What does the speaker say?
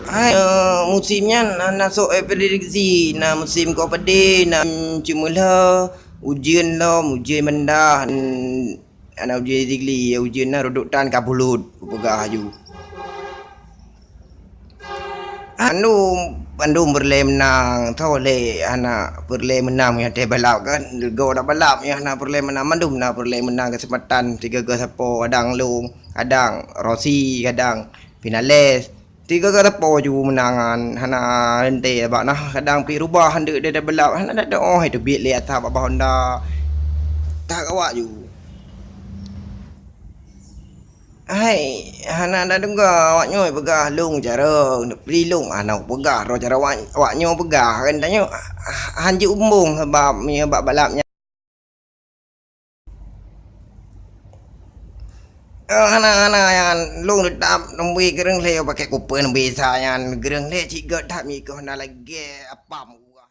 Hai, musimnya nasuk prediksi na musim kau pedih na cuma lah ujian mendah ana ujian digli ujian na rodok tan kabulut pegah ju. Anu Bandung berle menang tau le anak berle menang yang teh balap kan go dak balap yang nak berle menang Bandung nak berle menang kesempatan 3 ke siapa kadang long kadang Rossi kadang Vinales 3 ke siapa ju menangan hana rente bak nah kadang pi rubah handuk dia dah balap hana dak oh itu bit le atas bak Honda tak awak ju. Hai, hana dah dengar awak nyoi pegah long cara nak beli long anak pegah ro cara awak nyoi pegah kan tanya hanji umbung sebab mi bab balapnya. Hana yang long tetap nombor gereng le pakai kupon bisa yang gereng le cik god tak mi ko hana lagi apam gua.